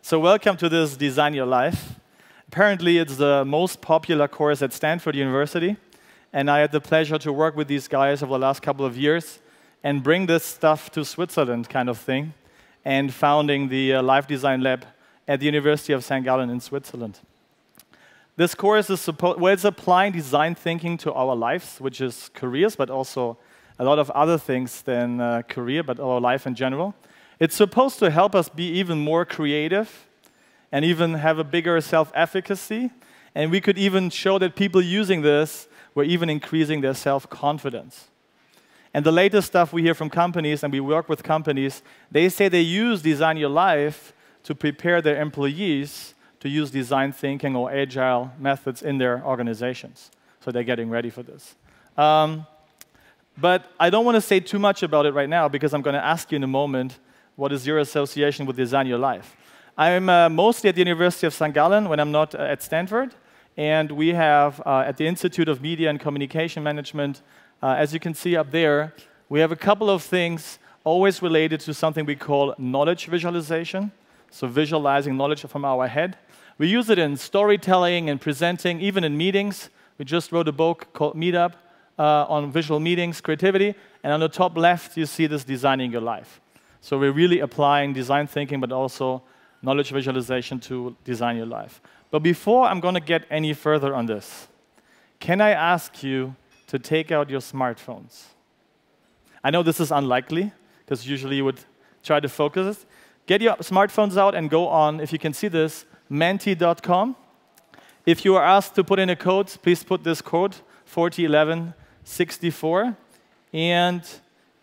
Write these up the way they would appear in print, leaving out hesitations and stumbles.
So welcome to this Design Your Life. Apparently, it's the most popular course at Stanford University, and I had the pleasure to work with these guys over the last couple of years and bring this stuff to Switzerland kind of thing, and founding the Life Design Lab at the University of St.Gallen in Switzerland. This course is it's applying design thinking to our lives, which is careers, but also a lot of other things than career, but our life in general. It's supposed to help us be even more creative and even have a bigger self-efficacy. And we could even show that people using this were even increasing their self-confidence. And the latest stuff we hear from companies, and we work with companies, they say they use Design Your Life to prepare their employees to use design thinking or agile methods in their organizations. So they're getting ready for this. But I don't want to say too much about it right now, because I'm going to ask you in a moment, what is your association with Design Your Life? I'm mostly at the University of St.Gallen when I'm not at Stanford. And we have, at the Institute of Media and Communication Management, as you can see up there, we have a couple of things always related to something we call knowledge visualization. So visualizing knowledge from our head. We use it in storytelling and presenting, even in meetings. We just wrote a book called Meetup on visual meetings, creativity. And on the top left, you see this Designing Your Life. So we're really applying design thinking, but also knowledge visualization to design your life. But before I'm going to get any further on this, can I ask you to take out your smartphones? I know this is unlikely, because usually you would try to focus it. Get your smartphones out and go on, if you can see this, menti.com. If you are asked to put in a code, please put this code, 401164. And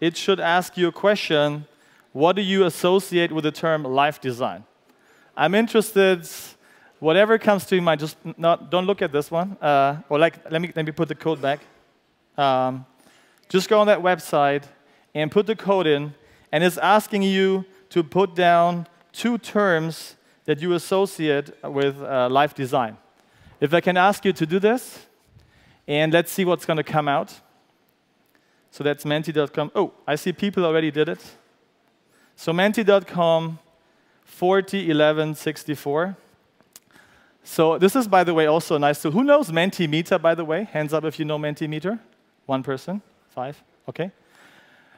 it should ask you a question. What do you associate with the term life design? I'm interested, whatever comes to your mind, just don't look at this one. Let me put the code back. Just go on that website and put the code in, and it's asking you to put down 2 terms that you associate with life design. If I can ask you to do this, and let's see what's going to come out. So that's menti.com. Oh, I see people already did it. So menti.com, 401164. So this is, by the way, also a nice tool. Who knows Mentimeter, by the way? Hands up if you know Mentimeter. 1 person, 5, OK.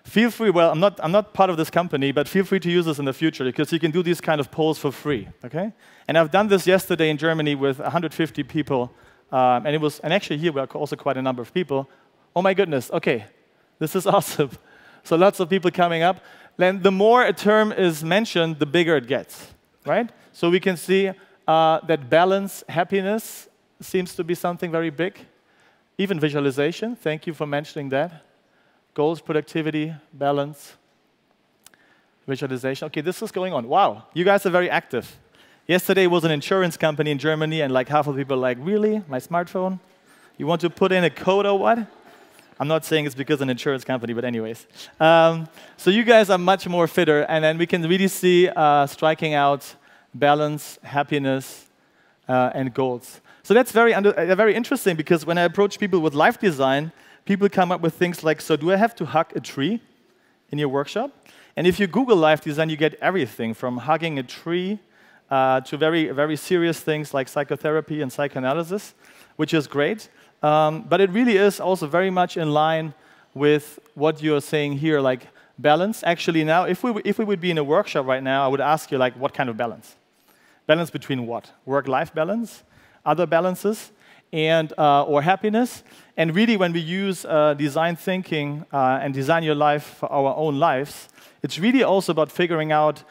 Feel free, well, I'm not part of this company, but feel free to use this in the future, because you can do these kind of polls for free, OK? And I've done this yesterday in Germany with 150 people, and actually here we are also quite a number of people. Oh my goodness, OK, this is awesome. So lots of people coming up. Then the more a term is mentioned, the bigger it gets, right? So we can see that balance, happiness seems to be something very big. Even visualization, thank you for mentioning that. Goals, productivity, balance, visualization. OK, this is going on. Wow, you guys are very active. Yesterday was an insurance company in Germany, and like half of the people are like, really? My smartphone? You want to put in a code or what? I'm not saying it's because of an insurance company, but anyways. So you guys are much more fitter, and then we can really see striking out balance, happiness, and goals. So that's very interesting, because when I approach people with life design, people come up with things like, so do I have to hug a tree in your workshop? And if you Google life design, you get everything from hugging a tree to very, very serious things like psychotherapy and psychoanalysis, which is great. But it really is also very much in line with what you're saying here, like balance. Actually, now, if we would be in a workshop right now, I would ask you, like, what kind of balance? Balance between what? Work-life balance, other balances, and or happiness. And really, when we use design thinking and design your life for our own lives, it's really also about figuring out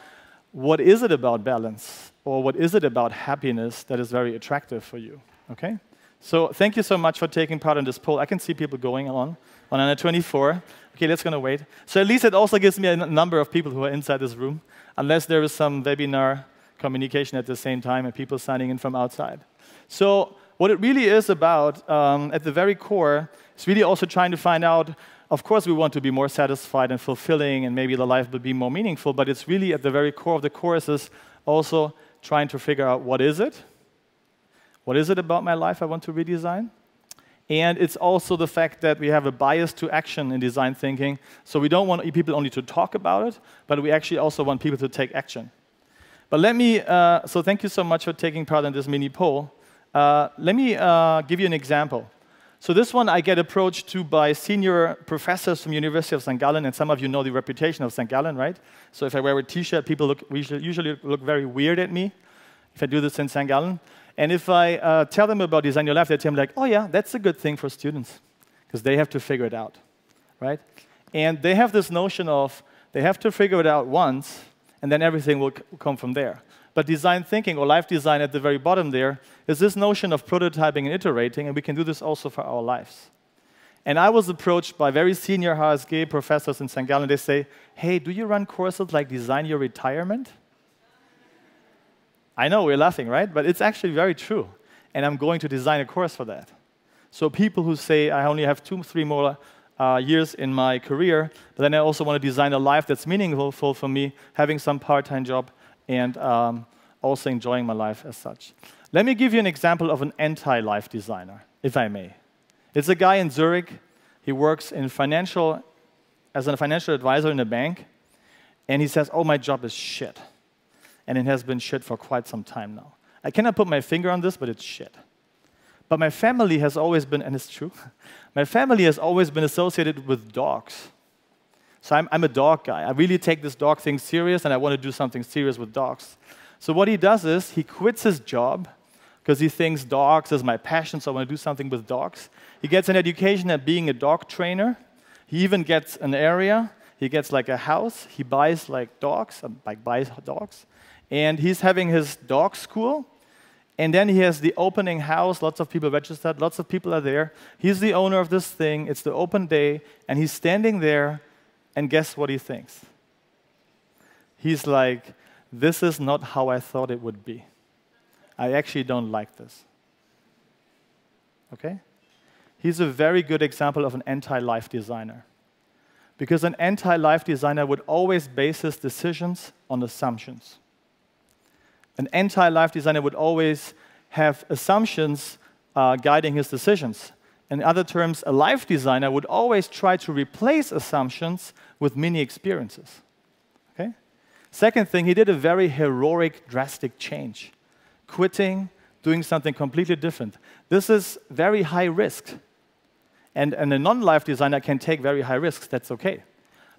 what is it about balance, or what is it about happiness that is very attractive for you, OK? So thank you so much for taking part in this poll. I can see people going on under 24. OK, let's going to wait. So at least it also gives me a number of people who are inside this room, unless there is some webinar communication at the same time and people signing in from outside. So what it really is about, at the very core, is really also trying to find out, of course we want to be more satisfied and fulfilling, and maybe the life will be more meaningful, but it's really at the very core of the course is also trying to figure out what is it? What is it about my life I want to redesign? And it's also the fact that we have a bias to action in design thinking. So we don't want people only to talk about it, but we actually also want people to take action. But let me, so thank you so much for taking part in this mini poll. Let me give you an example. So this one I get approached to by senior professors from University of St.Gallen, and some of you know the reputation of St.Gallen, right? So if I wear a t-shirt, people usually look very weird at me if I do this in St.Gallen. And if I tell them about Design Your Life, they tell me like, oh yeah, that's a good thing for students, because they have to figure it out, right? And they have this notion of they have to figure it out once, and then everything will come from there. But design thinking, or life design at the very bottom there, is this notion of prototyping and iterating, and we can do this also for our lives. And I was approached by very senior HSG professors in St. Gallen. They say, hey, do you run courses like Design Your Retirement? I know, we're laughing, right? But it's actually very true. And I'm going to design a course for that. So people who say, I only have 2-3 more years in my career, but then I also want to design a life that's meaningful for me, having some part-time job, and also enjoying my life as such. Let me give you an example of an anti-life designer, if I may. It's a guy in Zurich. He works in as a financial advisor in a bank, and he says, oh, my job is shit. And it has been shit for quite some time now. I cannot put my finger on this, but it's shit. But my family has always been, and it's true, my family has always been associated with dogs. So I'm a dog guy. I really take this dog thing serious, and I want to do something serious with dogs. So what he does is he quits his job because he thinks dogs is my passion, so I want to do something with dogs. He gets an education at being a dog trainer. He even gets an area. He gets like a house. He buys like dogs, buys dogs. And he's having his dog school. And then he has the opening house. Lots of people registered. Lots of people are there. He's the owner of this thing. It's the open day. And he's standing there. And guess what he thinks? He's like, this is not how I thought it would be. I actually don't like this. Okay? He's a very good example of an anti-life designer. Because an anti-life designer would always base his decisions on assumptions. An anti-life designer would always have assumptions guiding his decisions. In other terms, a life designer would always try to replace assumptions with mini experiences. Okay? Second thing, he did a very heroic, drastic change. Quitting, doing something completely different. This is very high risk. And a non-life designer can take very high risks, that's okay.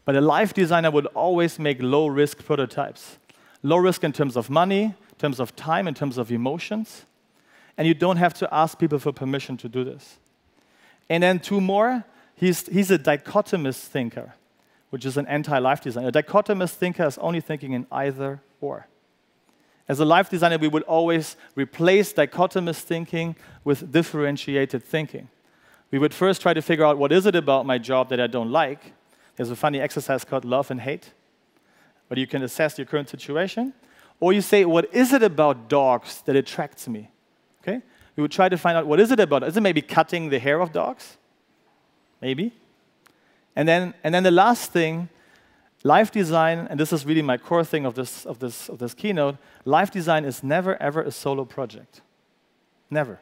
But a life designer would always make low-risk prototypes. Low risk in terms of money, in terms of time, in terms of emotions. And you don't have to ask people for permission to do this. And then two more, he's a dichotomous thinker, which is an anti-life designer. A dichotomous thinker is only thinking in either or. As a life designer, we would always replace dichotomous thinking with differentiated thinking. We would first try to figure out what is it about my job that I don't like. There's a funny exercise called love and hate, where you can assess your current situation. Or you say, what is it about dogs that attracts me? Okay? We would try to find out, what is it about? Is it maybe cutting the hair of dogs? Maybe. And then the last thing, life design, and this is really my core thing of this keynote, life design is never, ever a solo project. Never.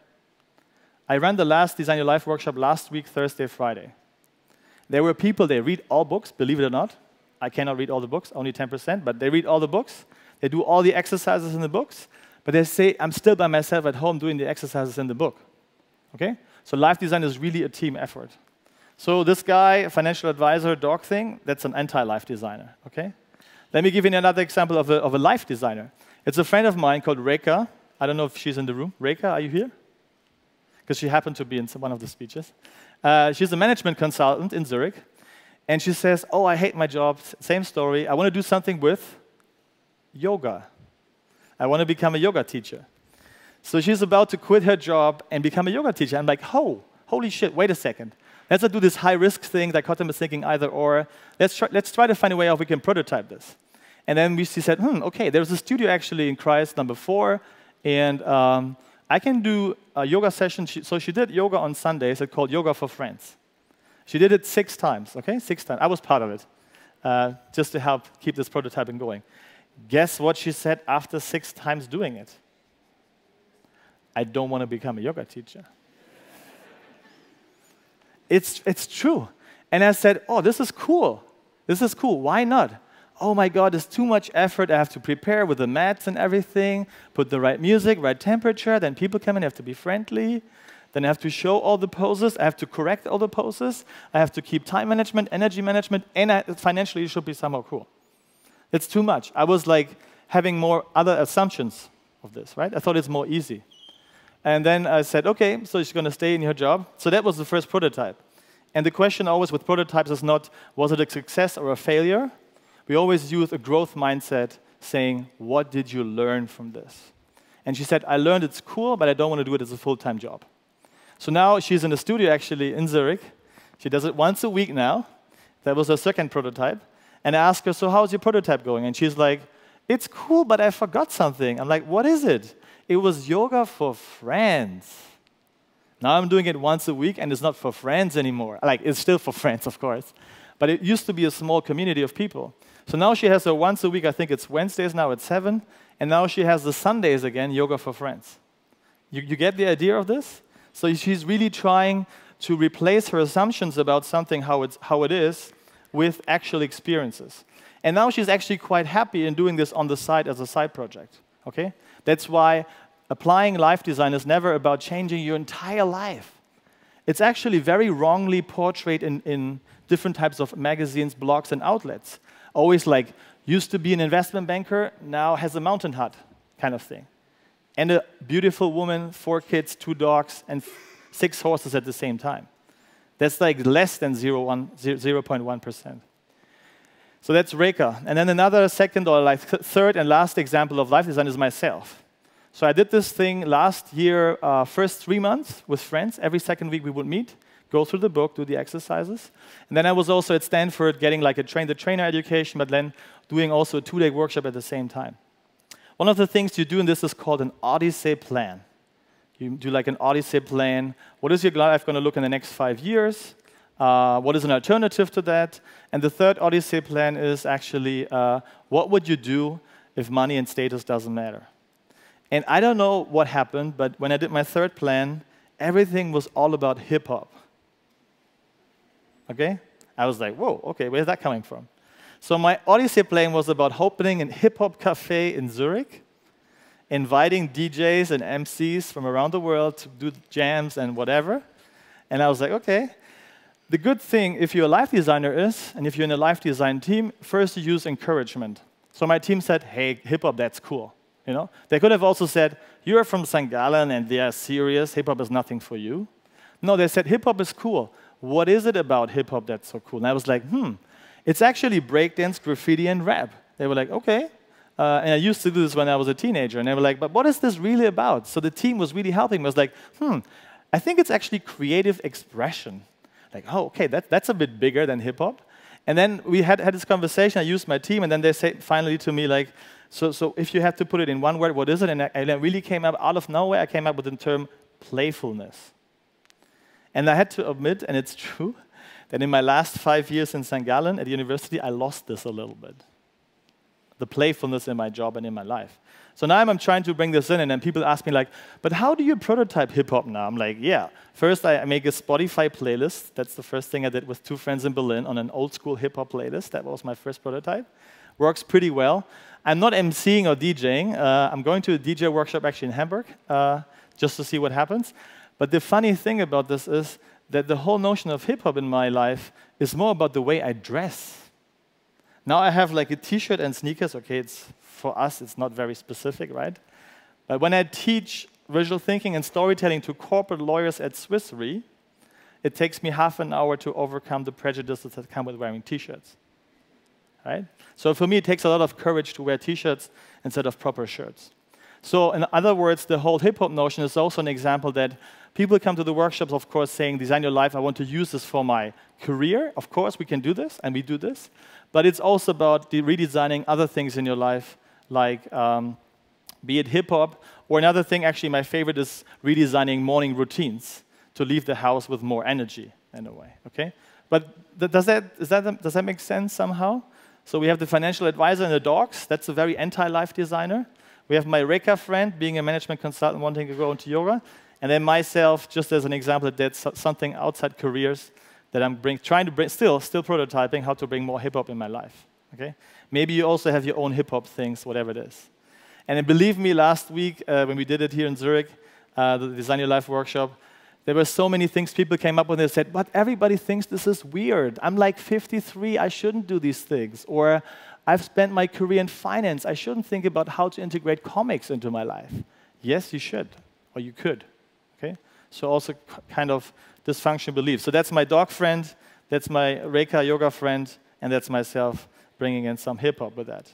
I ran the last Design Your Life workshop last week, Thursday, Friday. There were people, they read all books, believe it or not. I cannot read all the books, only 10%, but they read all the books. They do all the exercises in the books, but they say, I'm still by myself at home doing the exercises in the book. Okay? So life design is really a team effort. So this guy, financial advisor, dog thing, that's an anti-life designer. Okay? Let me give you another example of a life designer. It's a friend of mine called Reka. I don't know if she's in the room. Reka, are you here? Because she happened to be in one of the speeches. She's a management consultant in Zurich. And she says, oh, I hate my job. Same story. I want to do something with yoga. I want to become a yoga teacher. So she's about to quit her job and become a yoga teacher. I'm like, oh, holy shit, wait a second. Let's not do this high-risk thing, dichotomous thinking, either or. Let's try to find a way how we can prototype this. And then she said, okay, there's a studio actually in Christ, number 4, and I can do a yoga session. So she did yoga on Sundays. It's called Yoga for Friends. She did it 6 times, okay? 6 times. I was part of it, just to help keep this prototyping going. Guess what she said after 6 times doing it? I don't want to become a yoga teacher. It's true. And I said, oh, this is cool. This is cool. Why not? oh my God, it's too much effort. I have to prepare with the mats and everything, put the right music, right temperature, then people come in, I have to be friendly. Then I have to show all the poses, I have to correct all the poses, I have to keep time management, energy management, and financially it should be somehow cool. It's too much. I was like having more other assumptions of this, right? I thought it's more easy. And then I said, okay, so she's going to stay in her job. So that was the first prototype. And the question always with prototypes is not, was it a success or a failure? We always use a growth mindset saying, what did you learn from this? And she said, I learned it's cool, but I don't want to do it as a full-time job. So now she's in the studio actually in Zurich. She does it once a week now. That was her second prototype. And I asked her, so how's your prototype going? And she's like, it's cool, but I forgot something. I'm like, what is it? It was yoga for friends. Now I'm doing it once a week, and it's not for friends anymore. Like, it's still for friends, of course. But it used to be a small community of people. So now she has her once a week, I think it's Wednesdays now at 7. And now she has the Sundays again, yoga for friends. You get the idea of this? So she's really trying to replace her assumptions about something, how it is, with actual experiences. And now she's actually quite happy in doing this on the side as a side project. Okay? That's why applying life design is never about changing your entire life. It's actually very wrongly portrayed in different types of magazines, blogs, and outlets. Always like, used to be an investment banker, now has a mountain hut kind of thing. And a beautiful woman, 4 kids, 2 dogs, and 6 horses at the same time. That's like less than 0.1%. So that's Reka. And then another second or like third and last example of life design is myself. So I did this thing last year, first 3 months with friends. Every second week we would meet, go through the book, do the exercises. And then I was also at Stanford getting like a train-the-trainer education, but then doing also a 2-day workshop at the same time. One of the things you do in this is called an Odyssey plan. You do like an Odyssey plan. What is your life going to look in the next 5 years? What is an alternative to that? And the third Odyssey plan is actually, what would you do if money and status doesn't matter? And I don't know what happened, but when I did my third plan, everything was all about hip-hop. Okay? I was like, whoa, okay, where's that coming from? So my Odyssey plan was about opening a hip-hop cafe in Zurich, inviting DJs and MCs from around the world to do jams and whatever. And I was like, okay. The good thing, if you're a life designer is, and if you're in a life design team, first you use encouragement. So my team said, hey, hip-hop, that's cool. You know? They could have also said, you're from St. Gallen and they are serious, hip-hop is nothing for you. No, they said, hip-hop is cool. What is it about hip-hop that's so cool? And I was like, it's actually breakdance, graffiti, and rap. They were like, okay. And I used to do this when I was a teenager. And they were like, but what is this really about? So the team was really helping me. I was like, I think it's actually creative expression. Like, oh, okay, that's a bit bigger than hip-hop. And then we had this conversation. I used my team. And then they said finally to me, like, so if you have to put it in one word, what is it? And I really came up out of nowhere. I came up with the term playfulness. And I had to admit, and it's true, that in my last 5 years in St. Gallen at the university, I lost this a little bit. The playfulness in my job and in my life. So now I'm trying to bring this in, and then people ask me like, but how do you prototype hip-hop now? I'm like, yeah. First, I make a Spotify playlist. That's the first thing I did with 2 friends in Berlin on an old-school hip-hop playlist. That was my first prototype. Works pretty well. I'm not emceeing or DJing. I'm going to a DJ workshop actually in Hamburg, just to see what happens. But the funny thing about this is that the whole notion of hip-hop in my life is more about the way I dress. Now I have like a T-shirt and sneakers. Okay, for us, it's not very specific, right? But when I teach visual thinking and storytelling to corporate lawyers at Swiss Re, it takes me half an hour to overcome the prejudices that come with wearing T-shirts. Right? So for me, it takes a lot of courage to wear T-shirts instead of proper shirts. So in other words, the whole hip-hop notion is also an example that people come to the workshops, of course, saying, design your life, I want to use this for my career. Of course, we can do this, and we do this. But it's also about redesigning other things in your life, like be it hip-hop, or another thing, actually, my favorite is redesigning morning routines to leave the house with more energy, in a way, okay? But does that make sense somehow? So we have the financial advisor and the dogs. That's a very anti-life designer. We have my Reka friend, being a management consultant, wanting to go into yoga. And then myself, just as an example, that did something outside careers that I'm trying to bring, still prototyping how to bring more hip-hop in my life. Okay? Maybe you also have your own hip-hop things, whatever it is. And believe me, last week, when we did it here in Zurich, the Design Your Life workshop, there were so many things people came up with and said, but everybody thinks this is weird. I'm like 53, I shouldn't do these things. Or I've spent my career in finance, I shouldn't think about how to integrate comics into my life. Yes, you should, or you could. Okay? So also kind of dysfunctional beliefs. So that's my dog friend, that's my Reika yoga friend, and that's myself bringing in some hip-hop with that.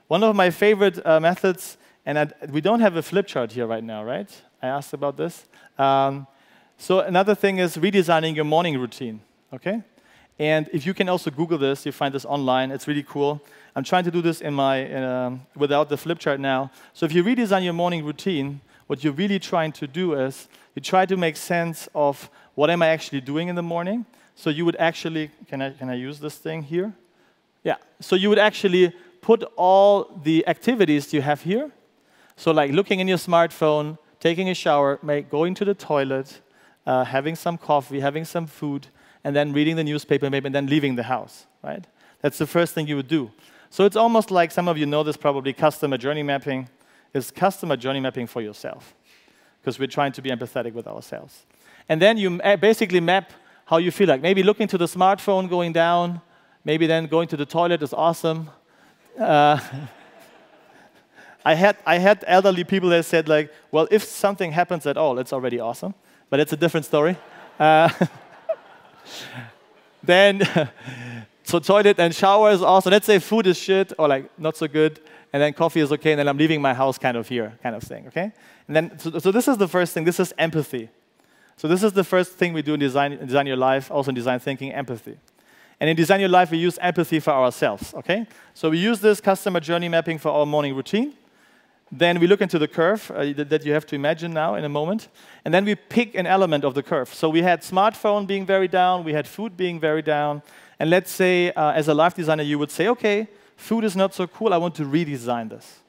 One of my favorite methods, and we don't have a flip chart here right now, right? I asked about this. So another thing is redesigning your morning routine, okay? And if you can also Google this, you find this online. It's really cool. I'm trying to do this without the flip chart now. So if you redesign your morning routine, what you're really trying to do is you try to make sense of what am I actually doing in the morning. So you would actually, can I use this thing here? Yeah. So you would actually put all the activities you have here. So like looking in your smartphone, taking a shower, going to the toilet, having some coffee, having some food, and then reading the newspaper maybe, and then leaving the house, right? That's the first thing you would do. So it's almost like, some of you know this probably, customer journey mapping is customer journey mapping for yourself, because we're trying to be empathetic with ourselves. And then you basically map how you feel like. Maybe looking to the smartphone, going down, maybe then going to the toilet is awesome. I had elderly people that said like, well, if something happens at all, it's already awesome. But it's a different story. Then, so toilet and shower is awesome. Let's say food is shit or like not so good, and then coffee is okay, and then I'm leaving my house kind of here, kind of thing, okay? And then, so this is the first thing. This is empathy. So this is the first thing we do in Design Your Life, also in design thinking, empathy. And in Design Your Life, we use empathy for ourselves, okay? So we use this customer journey mapping for our morning routine. Then we look into the curve that you have to imagine now in a moment. And then we pick an element of the curve. So we had smartphone being very down. We had food being very down. And let's say, as a life designer, you would say, OK, food is not so cool. I want to redesign this.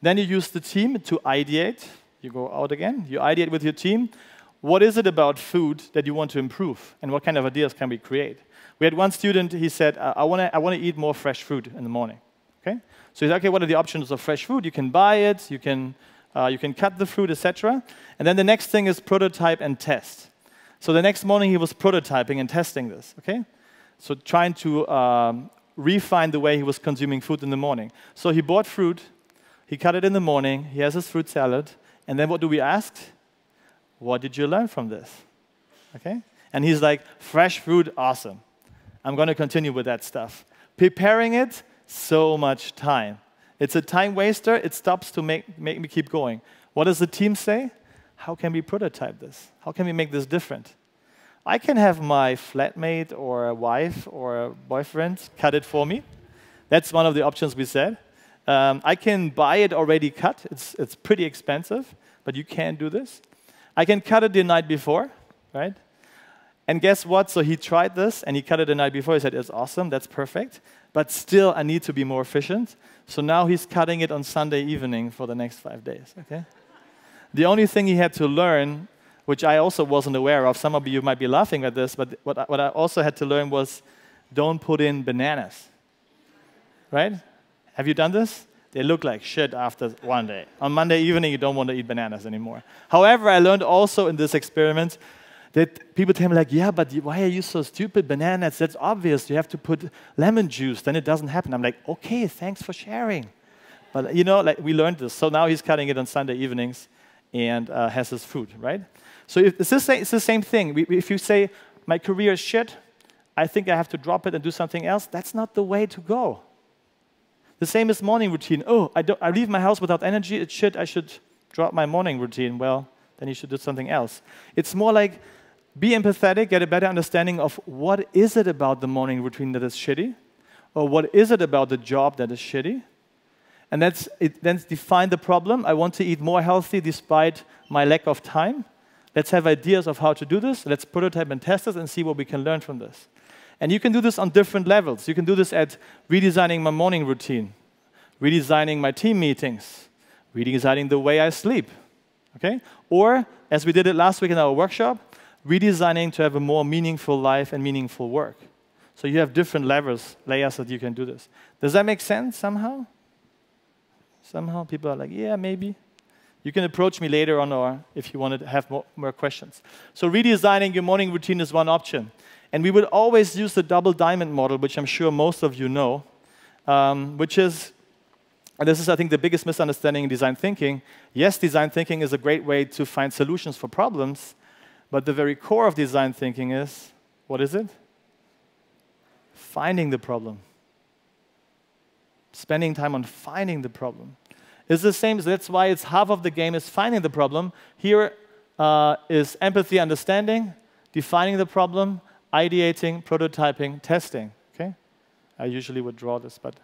Then you use the team to ideate. You go out again. You ideate with your team. What is it about food that you want to improve? And what kind of ideas can we create? We had one student, he said, I want to eat more fresh food in the morning. Okay? So he said, okay, what are the options of fresh food? You can buy it, you can cut the fruit, etc. And then the next thing is prototype and test. So the next morning he was prototyping and testing this, okay? So trying to refine the way he was consuming food in the morning. So he bought fruit, he cut it in the morning, he has his fruit salad, and then what do we ask? What did you learn from this? Okay? And he's like, fresh fruit, awesome. I'm going to continue with that stuff. Preparing it, so much time. It's a time waster. It stops to make me keep going. What does the team say? How can we prototype this? How can we make this different? I can have my flatmate or a wife or a boyfriend cut it for me. That's one of the options we said. I can buy it already cut. It's pretty expensive, but you can do this. I can cut it the night before, right? And guess what? So he tried this, and he cut it the night before. He said, it's awesome, that's perfect. But still, I need to be more efficient. So now he's cutting it on Sunday evening for the next 5 days, okay? The only thing he had to learn, which I also wasn't aware of, some of you might be laughing at this, but what I also had to learn was don't put in bananas, right? Have you done this? They look like shit after one day. On Monday evening, you don't want to eat bananas anymore. However, I learned also in this experiment that people tell me like, yeah, but why are you so stupid? Bananas, that's obvious. You have to put lemon juice, then it doesn't happen. I'm like, okay, thanks for sharing. But you know, like we learned this. So now he's cutting it on Sunday evenings and has his food, right? So it's the same thing. If you say, my career is shit, I think I have to drop it and do something else, that's not the way to go. The same as morning routine. Oh, I leave my house without energy, it's shit, I should drop my morning routine. Well, then you should do something else. It's more like, be empathetic, get a better understanding of what is it about the morning routine that is shitty, or what is it about the job that is shitty, and then define the problem. I want to eat more healthy despite my lack of time. Let's have ideas of how to do this. Let's prototype and test this and see what we can learn from this. And you can do this on different levels. You can do this at redesigning my morning routine, redesigning my team meetings, redesigning the way I sleep, okay? Or, as we did it last week in our workshop, redesigning to have a more meaningful life and meaningful work. So you have different layers that you can do this. Does that make sense somehow? Somehow people are like, yeah, maybe. You can approach me later on or if you want to have more questions. So redesigning your morning routine is one option. And we would always use the double diamond model, which I'm sure most of you know, which is, and this is, I think, the biggest misunderstanding in design thinking. Yes, design thinking is a great way to find solutions for problems, but the very core of design thinking is, what is it? Finding the problem. Spending time on finding the problem. It's the same, that's why it's half of the game is finding the problem. Here is empathy, understanding, defining the problem, ideating, prototyping, testing. Okay? I usually would draw this, but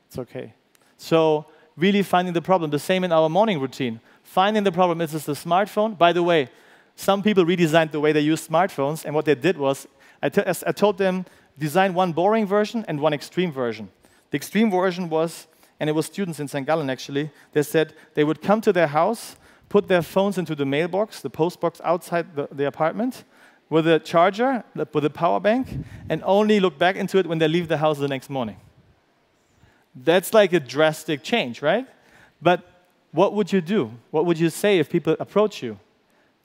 it's okay. So really finding the problem. The same in our morning routine. Finding the problem. Is this the smartphone? By the way, some people redesigned the way they use smartphones, and what they did was, I told them, design one boring version and one extreme version. The extreme version was, and it was students in St. Gallen actually, they said they would come to their house, put their phones into the mailbox, the post box outside the apartment, with a charger, with a power bank, and only look back into it when they leave the house the next morning. That's like a drastic change, right? But what would you do? What would you say if people approach you?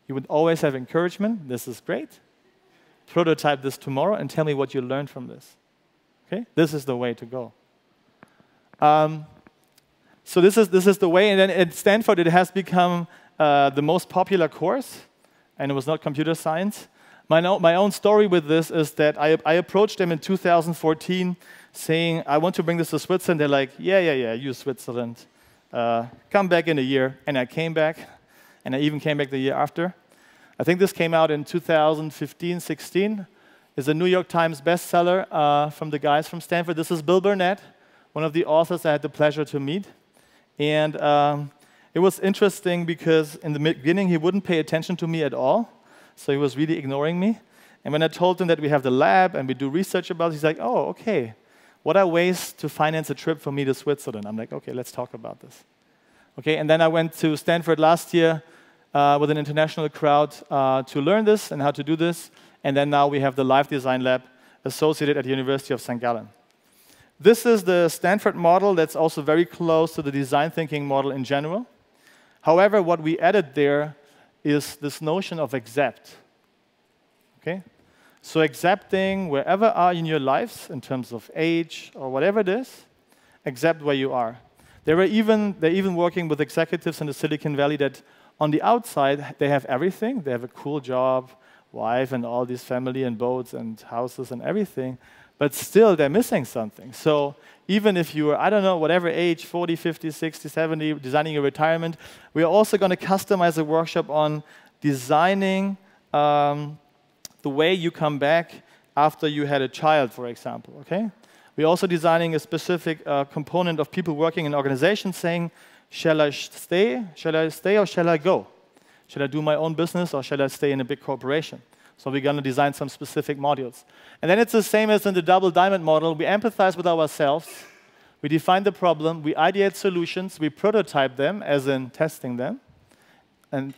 You would always have encouragement. This is great. Prototype this tomorrow and tell me what you learned from this. Okay? This is the way to go. So this is the way. And then at Stanford, it has become the most popular course, and it was not computer science. My own story with this is that I approached them in 2014 saying, I want to bring this to Switzerland. They're like, yeah, use Switzerland. Come back in a year. And I came back, and I even came back the year after. I think this came out in 2015, 16. It's a New York Times bestseller from the guys from Stanford. This is Bill Burnett, one of the authors I had the pleasure to meet. And it was interesting because in the beginning, he wouldn't pay attention to me at all. So he was really ignoring me. And when I told him that we have the lab and we do research about it, he's like, oh, okay. What are ways to finance a trip for me to Switzerland? I'm like, okay, let's talk about this. Okay, and then I went to Stanford last year with an international crowd to learn this and how to do this. And then now we have the Live Design Lab associated at the University of St. Gallen. This is the Stanford model that's also very close to the design thinking model in general. However, what we added there is this notion of accept. Okay? So accepting wherever are in your lives in terms of age or whatever it is, accept where you are. They're even working with executives in the Silicon Valley that on the outside, they have everything. They have a cool job, wife and all these family and boats and houses and everything. But still, they're missing something. So even if you're, I don't know, whatever age, 40, 50, 60, 70, designing your retirement, we're also going to customize a workshop on designing the way you come back after you had a child, for example. Okay? We're also designing a specific component of people working in organizations saying, shall I stay? Shall I stay or shall I go? Shall I do my own business or shall I stay in a big corporation? So we're going to design some specific modules. And then it's the same as in the double diamond model. We empathize with ourselves. We define the problem. We ideate solutions. We prototype them, as in testing them. And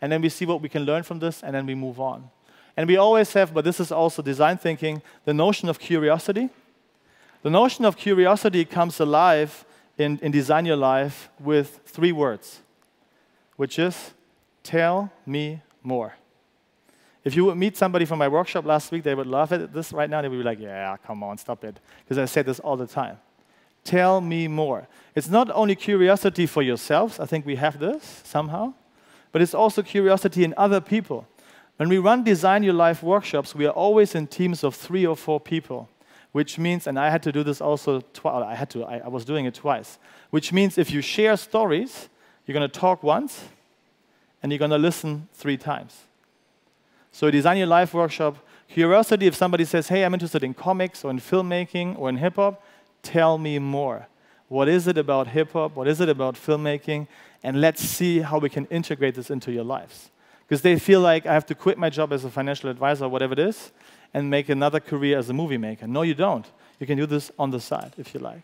then we see what we can learn from this, and then we move on. And we always have, but this is also design thinking, the notion of curiosity. The notion of curiosity comes alive in Design Your Life with 3 words, which is, tell me more. If you would meet somebody from my workshop last week, they would laugh at this right now. They would be like, yeah, come on, stop it. Because I say this all the time. Tell me more. It's not only curiosity for yourselves. I think we have this somehow. But it's also curiosity in other people. When we run Design Your Life workshops, we are always in teams of 3 or 4 people. Which means, and I had to do this also twice. I was doing it twice. Which means if you share stories, you're going to talk once, and you're going to listen 3 times. So Design Your Life workshop, curiosity, if somebody says, hey, I'm interested in comics or in filmmaking or in hip-hop, tell me more. What is it about hip-hop? What is it about filmmaking? And let's see how we can integrate this into your lives. Because they feel like I have to quit my job as a financial advisor or whatever it is and make another career as a movie maker. No, you don't. You can do this on the side, if you like.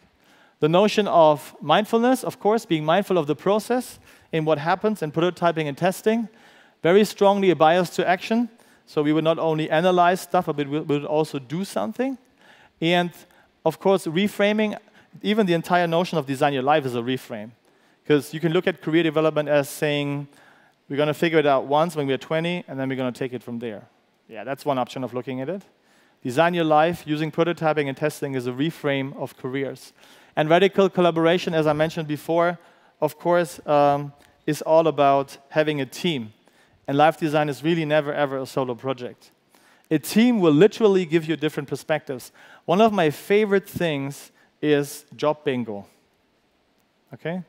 The notion of mindfulness, of course, being mindful of the process in what happens in prototyping and testing, very strongly a bias to action. So we would not only analyze stuff, but we would also do something. And of course, reframing, even the entire notion of design your life is a reframe. Because you can look at career development as saying, we're going to figure it out once when we're 20, and then we're going to take it from there. Yeah, that's one option of looking at it. Design your life using prototyping and testing is a reframe of careers. And radical collaboration, as I mentioned before, of course, is all about having a team. And life design is really never, ever a solo project. A team will literally give you different perspectives. One of my favorite things is job bingo. Okay?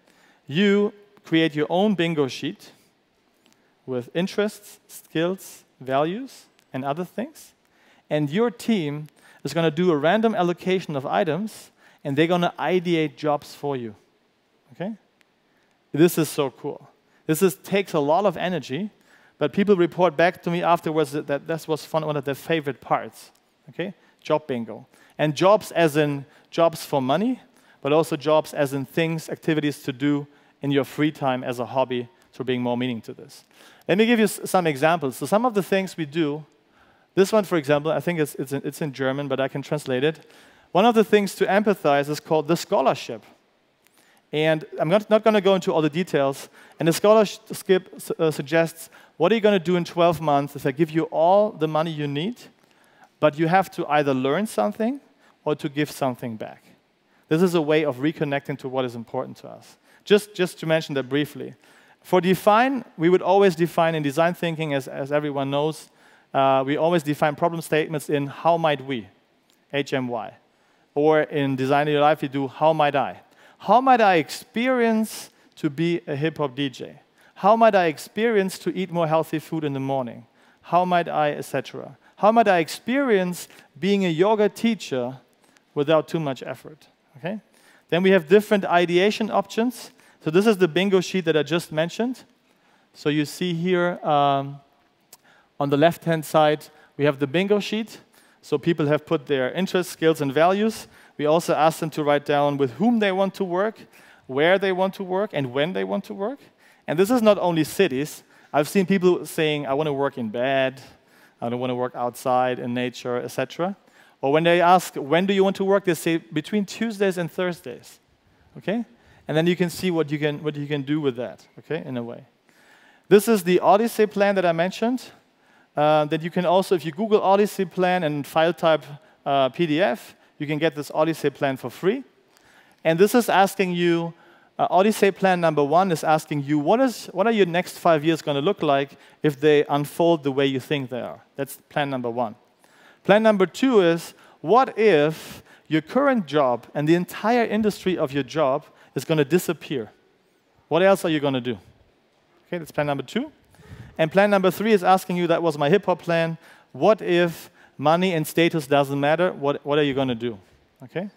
You create your own bingo sheet with interests, skills, values, and other things. And your team is going to do a random allocation of items, and they're going to ideate jobs for you. Okay? This is so cool. This takes a lot of energy, but people report back to me afterwards that this was one of their favorite parts. Okay? Job bingo. And jobs as in jobs for money, but also jobs as in things, activities to do in your free time as a hobby to bring more meaning to this. Let me give you some examples. So some of the things we do, this one, for example, I think it's in German, but I can translate it. One of the things to empathize is called the scholarship. And I'm not going to go into all the details. And the scholarship suggests, what are you going to do in 12 months if I give you all the money you need, but you have to either learn something or to give something back. This is a way of reconnecting to what is important to us. Just to mention that briefly. For define, we would always define in design thinking, as everyone knows, we always define problem statements in how might we, HMY. Or in Design Your Life, we do how might I. How might I experience to be a hip-hop DJ? How might I experience to eat more healthy food in the morning? How might I, etc. How might I experience being a yoga teacher without too much effort? Okay? Then we have different ideation options. So this is the bingo sheet that I just mentioned. So you see here on the left-hand side, we have the bingo sheet. So people have put their interests, skills, and values. We also ask them to write down with whom they want to work, where they want to work, and when they want to work. And this is not only cities. I've seen people saying, I want to work in bed, I don't want to work outside in nature, etc. Or when they ask, when do you want to work, they say between Tuesdays and Thursdays. Okay? And then you can see what you can do with that, okay, in a way. This is the Odyssey plan that I mentioned. That you can also, if you Google Odyssey plan and file type PDF, you can get this Odyssey plan for free. And this is asking you, Odyssey plan number 1 is asking you, what are your next 5 years going to look like if they unfold the way you think they are? That's plan number 1. Plan number 2 is, what if your current job and the entire industry of your job is going to disappear? What else are you going to do? Okay, that's plan number 2. And plan number 3 is asking you, that was my hip-hop plan, what if money and status doesn't matter? What are you going to do? Okay?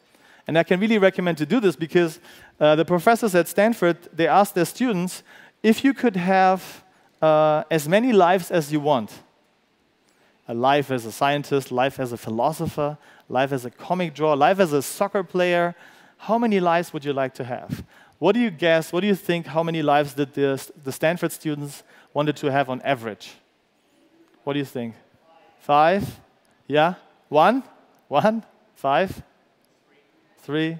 And I can really recommend to do this because the professors at Stanford, they asked their students, if you could have as many lives as you want, a life as a scientist, life as a philosopher, life as a comic drawer, life as a soccer player, how many lives would you like to have? What do you guess, what do you think, how many lives did the Stanford students wanted to have on average? What do you think? 5? Yeah? 1? 1? 5? 3?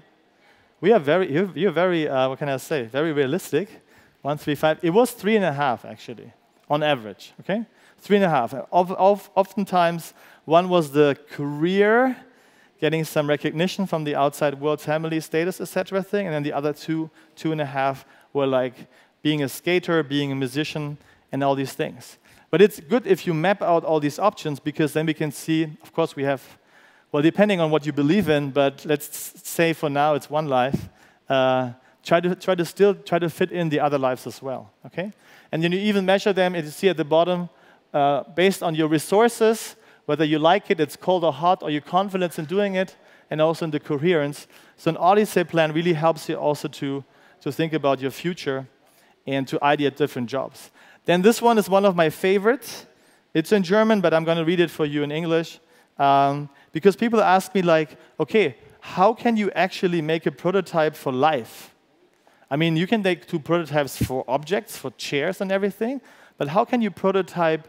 We are you're very, what can I say, very realistic. 1, 3, 5. It was 3.5 actually, on average, okay? 3.5. Oftentimes, one was the career, getting some recognition from the outside world, family status, etc. thing, and then the other 2.5 were like being a skater, being a musician, and all these things. But it's good if you map out all these options, because then we can see, of course we have, well, depending on what you believe in, but let's say for now it's one life, try to fit in the other lives as well, okay? And then you even measure them, and you see at the bottom, based on your resources, whether you like it, it's cold or hot, or your confidence in doing it, and also in the coherence. So an Odyssey plan really helps you also to think about your future and to ideate different jobs. Then this one is one of my favorites. It's in German, but I'm going to read it for you in English. Because people ask me like, okay, how can you actually make a prototype for life? I mean, you can make 2 prototypes for objects, for chairs and everything, but how can you prototype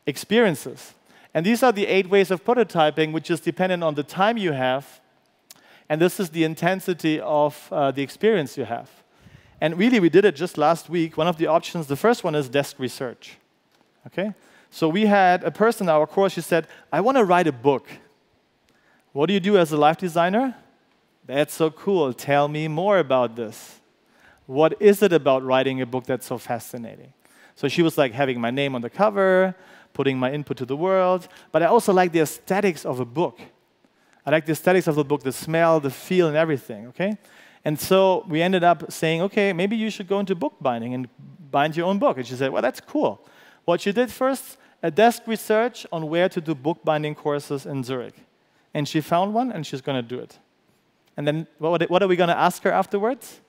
experiences. And these are the 8 ways of prototyping, which is dependent on the time you have. And this is the intensity of the experience you have. And really, we did it just last week. One of the options, the first one is desk research. Okay? So we had a person in our course, she said, I want to write a book. What do you do as a life designer? That's so cool. Tell me more about this. What is it about writing a book that's so fascinating? So she was like having my name on the cover, putting my input to the world. But I also like the aesthetics of a book. I like the aesthetics of the book, the smell, the feel, and everything, okay? And so we ended up saying, okay, maybe you should go into book binding and bind your own book. And she said, well, that's cool. What she did first, a desk research on where to do bookbinding courses in Zurich. And she found one, and she's going to do it. And then what are we going to ask her afterwards?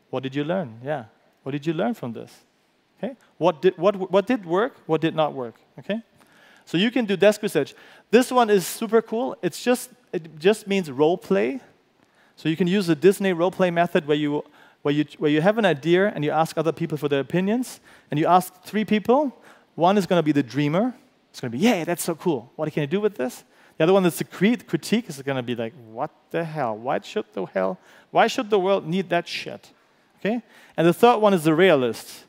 What did you learn? Yeah. What did you learn from this? Okay. What did work? What did not work? Okay. So you can do desk research. This one is super cool. It just means role play. So you can use the Disney role play method where you have an idea and you ask other people for their opinions, and you ask 3 people. One is going to be the dreamer. It's going to be, yeah, that's so cool. What can you do with this? The other one that's the critique is going to be like, what the hell? Why should the world need that shit? Okay? And the third one is the realist,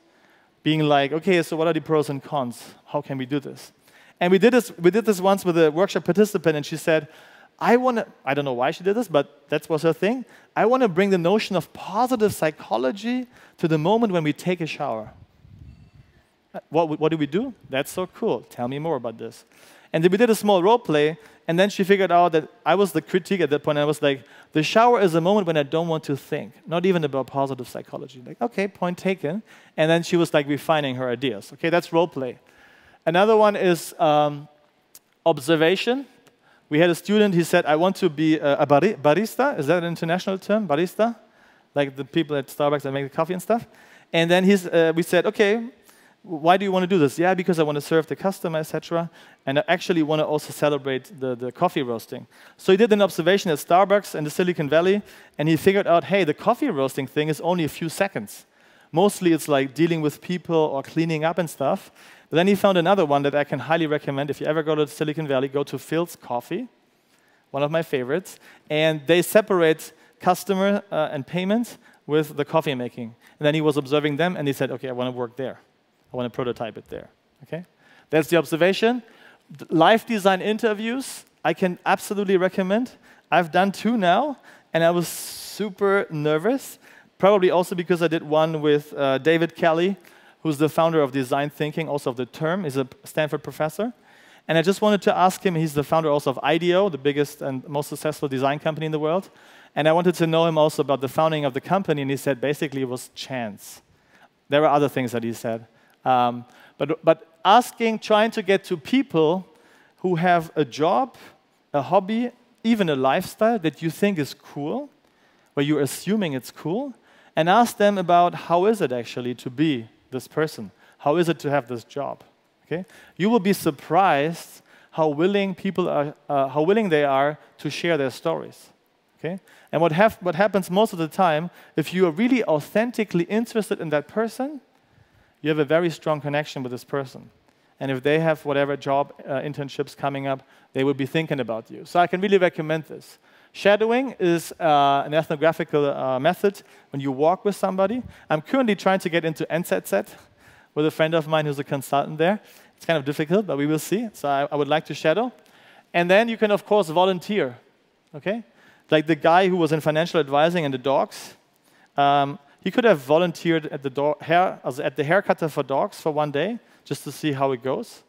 being like, okay, so what are the pros and cons? How can we do this? And we did this once with a workshop participant, and she said, I don't know why she did this, but that was her thing. I want to bring the notion of positive psychology to the moment when we take a shower. What do we do? That's so cool. Tell me more about this. And then we did a small role play, and then she figured out that I was the critique at that point. I was like, the shower is a moment when I don't want to think, not even about positive psychology. Like, okay, point taken. And then she was like refining her ideas. Okay, that's role play. Another one is observation. We had a student, he said, I want to be a barista. Is that an international term, barista? Like the people at Starbucks that make the coffee and stuff. And then we said, okay, why do you want to do this? Yeah, because I want to serve the customer, etc. And I actually want to also celebrate the coffee roasting. So he did an observation at Starbucks in the Silicon Valley, and he figured out, hey, the coffee roasting thing is only a few seconds. Mostly it's like dealing with people or cleaning up and stuff. But then he found another one that I can highly recommend. If you ever go to Silicon Valley, go to Phil's Coffee, one of my favorites. And they separate customer and payment with the coffee making. And then he was observing them, and he said, okay, I want to work there. I want to prototype it there. Okay? That's the observation. Live design interviews, I can absolutely recommend. I've done 2 now, and I was super nervous. Probably also because I did one with David Kelly, who's the founder of design thinking, also of the term. He's a Stanford professor. And I just wanted to ask him, he's the founder also of IDEO, the biggest and most successful design company in the world. And I wanted to know him also about the founding of the company, and he said basically it was chance. There were other things that he said. But asking, trying to get to people who have a job, a hobby, even a lifestyle that you think is cool, where you're assuming it's cool, and ask them about how is it actually to be this person? How is it to have this job? Okay? You will be surprised how willing people are, how willing they are to share their stories. Okay? And what happens most of the time, if you are really authentically interested in that person, you have a very strong connection with this person. And if they have whatever job internships coming up, they will be thinking about you. So I can really recommend this. Shadowing is an ethnographical method when you walk with somebody. I'm currently trying to get into NZZ with a friend of mine who's a consultant there. It's kind of difficult, but we will see. So I would like to shadow. And then you can, of course, volunteer. Okay? Like the guy who was in financial advising and the dogs. He could have volunteered at the haircutter for dogs for 1 day, just to see how it goes.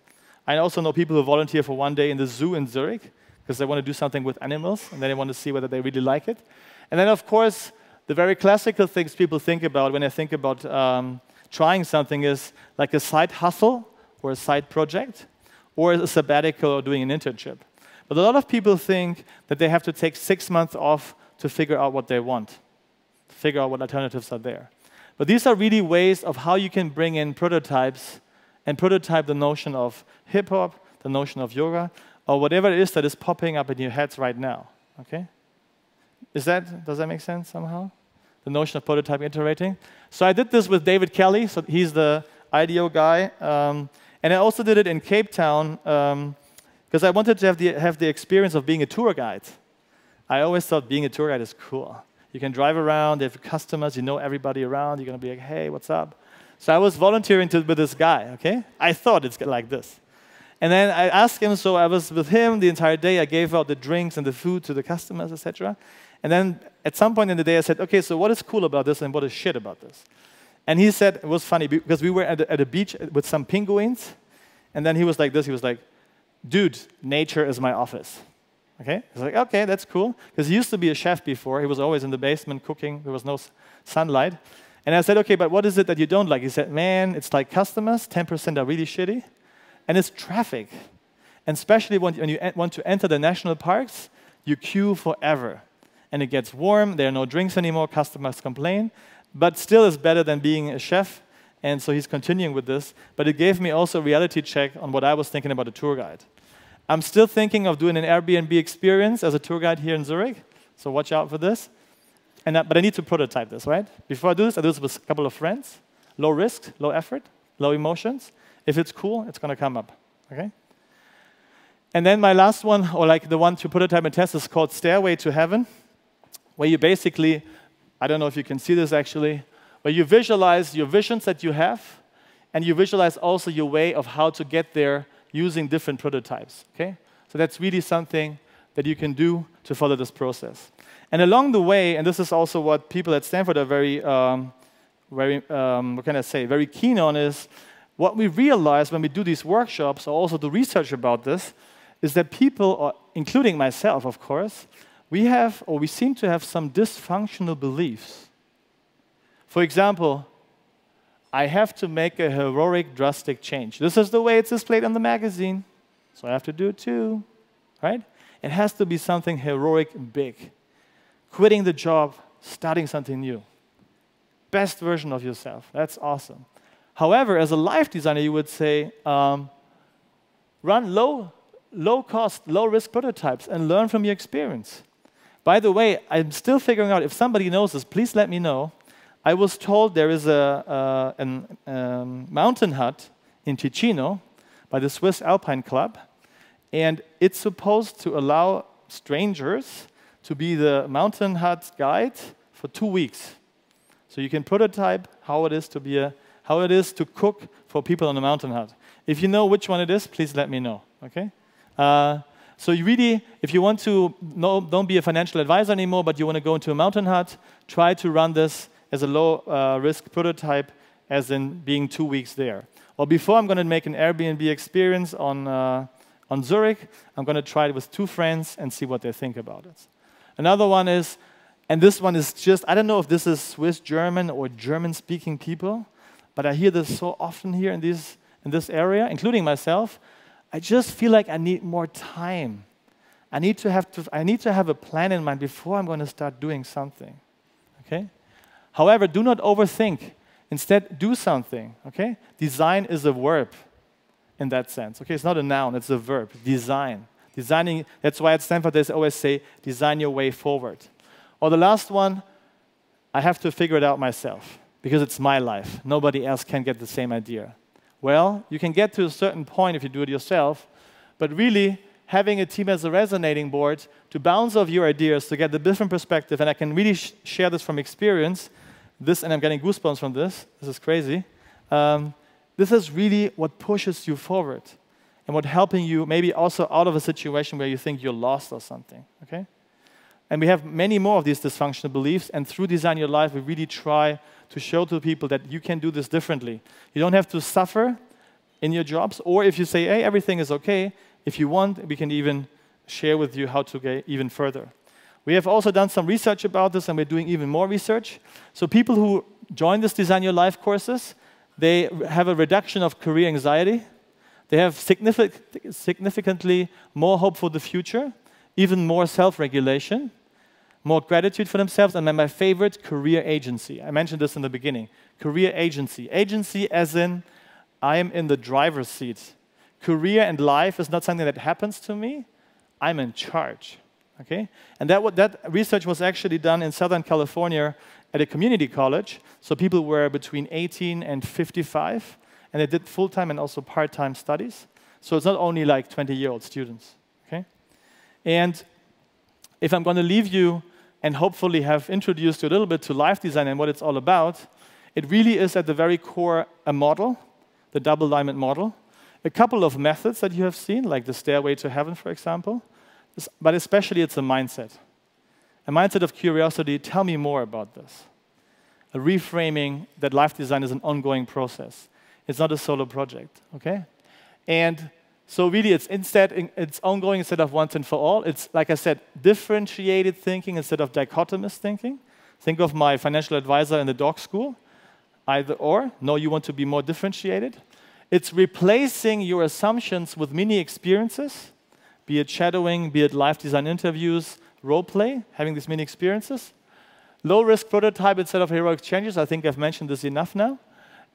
I also know people who volunteer for 1 day in the zoo in Zurich, because they want to do something with animals, and then they want to see whether they really like it. And then, of course, the very classical things people think about when they think about trying something is like a side hustle or a side project, or a sabbatical or doing an internship. But a lot of people think that they have to take 6 months off to figure out what they want, to figure out what alternatives are there. But these are really ways of how you can bring in prototypes and prototype the notion of hip-hop, the notion of yoga, or whatever it is that is popping up in your heads right now. Okay? Does that make sense somehow? The notion of prototyping, iterating. So I did this with David Kelly. So he's the IDEO guy. And I also did it in Cape Town because I wanted to have the experience of being a tour guide. I always thought being a tour guide is cool. You can drive around, you have customers, you know everybody around, you're going to be like, hey, what's up? So I was volunteering with this guy, okay? I thought it's like this. And then I asked him, so I was with him the entire day. I gave out the drinks and the food to the customers, etc. And then at some point in the day, I said, okay, so what is cool about this and what is shit about this? And he said, it was funny, because we were at a beach with some penguins. And then he was like this, he was like, dude, nature is my office. Okay? I was like, okay, that's cool. Because he used to be a chef before. He was always in the basement cooking. There was no sunlight. And I said, okay, but what is it that you don't like? He said, man, it's like customers, 10% are really shitty. And it's traffic. And especially when you want to enter the national parks, you queue forever. And it gets warm. There are no drinks anymore. Customers complain. But still it's better than being a chef. And so he's continuing with this. But it gave me also a reality check on what I was thinking about a tour guide. I'm still thinking of doing an Airbnb experience as a tour guide here in Zurich, so watch out for this. But I need to prototype this, right? Before I do this with a couple of friends. Low risk, low effort, low emotions. If it's cool, it's going to come up, okay? And then my last one, or like the one to prototype and test, is called Stairway to Heaven, where you basically, I don't know if you can see this actually, where you visualize your visions that you have, and you visualize also your way of how to get there using different prototypes, okay? So that's really something that you can do to follow this process. And along the way, and this is also what people at Stanford are very very keen on, is what we realize when we do these workshops, or also the research about this, is that people, including myself, of course, we seem to have some dysfunctional beliefs. For example, I have to make a heroic, drastic change. This is the way it's displayed on the magazine, so I have to do it too, right? It has to be something heroic and big. Quitting the job, starting something new. Best version of yourself. That's awesome. However, as a life designer, you would say, run low-cost, low-risk prototypes and learn from your experience. By the way, I'm still figuring out, if somebody knows this, please let me know. I was told there is a mountain hut in Ticino by the Swiss Alpine Club, and it's supposed to allow strangers to be the mountain hut guide for 2 weeks. So you can prototype how it is to cook for people on a mountain hut. If you know which one it is, please let me know. Okay. So you really, if you want to don't be a financial advisor anymore, but you want to go into a mountain hut, try to run this as a low-risk prototype, as in being 2 weeks there. Or before I'm going to make an Airbnb experience on Zurich, I'm going to try it with 2 friends and see what they think about it. Another one is, and this one is just, I don't know if this is Swiss German or German-speaking people, but I hear this so often here in this area, including myself. I just feel like I need more time. I need to have a plan in mind before I'm going to start doing something. Okay? However, do not overthink. Instead, do something, okay? Design is a verb in that sense, okay? It's not a noun, it's a verb, design. Designing, that's why at Stanford they always say, design your way forward. Or the last one, I have to figure it out myself, because it's my life. Nobody else can get the same idea. Well, you can get to a certain point if you do it yourself, but really, having a team as a resonating board to bounce off your ideas, to get the different perspective, and I can really share this from experience, and I'm getting goosebumps from this. This is crazy. This is really what pushes you forward and what helping you maybe also out of a situation where you think you're lost or something, okay? And we have many more of these dysfunctional beliefs, and through Design Your Life, we really try to show to people that you can do this differently. You don't have to suffer in your jobs, or if you say, hey, everything is okay, if you want, we can even share with you how to get even further. We have also done some research about this, and we're doing even more research. So people who join this Design Your Life courses, they have a reduction of career anxiety. They have significantly more hope for the future, even more self-regulation, more gratitude for themselves, and then my favorite, career agency. I mentioned this in the beginning. Career agency. Agency as in, I am in the driver's seat. Career and life is not something that happens to me. I'm in charge. Okay? And that research was actually done in Southern California at a community college. So people were between 18 and 55. and they did full-time and also part-time studies. So it's not only like 20-year-old students, okay? And if I'm going to leave you and hopefully have introduced you a little bit to life design and what it's all about, it really is at the very core a model, the double diamond model, a couple of methods that you have seen, like the stairway to heaven, for example, but especially it's a mindset of curiosity. Tell me more about this. A reframing that life design is an ongoing process. It's not a solo project, okay? And so really, it's ongoing instead of once and for all. It's, like I said, differentiated thinking instead of dichotomous thinking. Think of my financial advisor in the dog school. Either or. No, you want to be more differentiated. It's replacing your assumptions with mini experiences, be it shadowing, be it life design interviews, role play, having these mini experiences. Low-risk prototype instead of heroic changes. I think I've mentioned this enough now.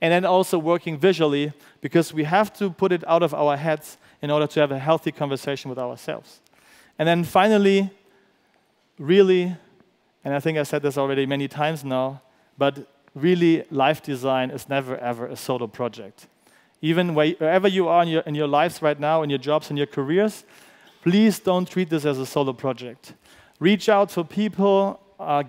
And then also working visually, because we have to put it out of our heads in order to have a healthy conversation with ourselves. And then finally, really, and I think I said this already many times now, but really life design is never ever a solo project. Even wherever you are in your lives right now, in your jobs, in your careers, please don't treat this as a solo project. Reach out for people,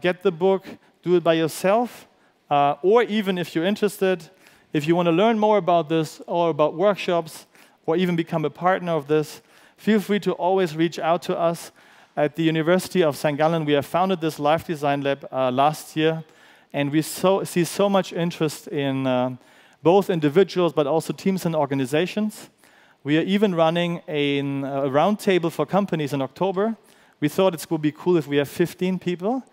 get the book, do it by yourself, or even if you're interested, if you want to learn more about this or about workshops or even become a partner of this, feel free to always reach out to us. At the University of St.Gallen, we have founded this Life Design Lab last year, and we see so much interest in both individuals but also teams and organizations. We are even running a roundtable for companies in October. We thought it would be cool if we have 15 people.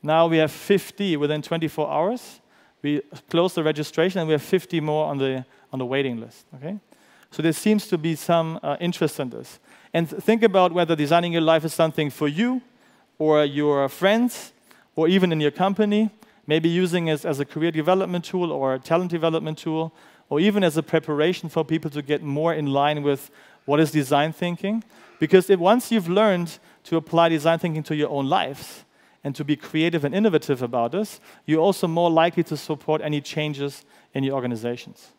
Now we have 50 within 24 hours. We closed the registration, and we have 50 more on the waiting list. Okay, so there seems to be some interest in this. And think about whether designing your life is something for you, or your friends, or even in your company. Maybe using it as a career development tool, or a talent development tool, or even as a preparation for people to get more in line with what is design thinking. Because once you've learned to apply design thinking to your own lives, and to be creative and innovative about this, you're also more likely to support any changes in your organizations.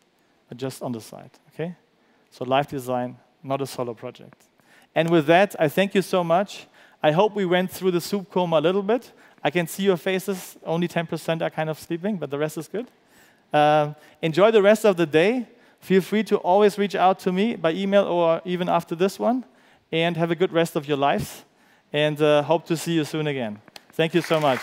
Just on the side, okay? So life design, not a solo project. And with that, I thank you so much. I hope we went through the soup coma a little bit. I can see your faces. Only 10% are kind of sleeping, but the rest is good. Enjoy the rest of the day. Feel free to always reach out to me by email or even after this one. And have a good rest of your lives. And hope to see you soon again. Thank you so much.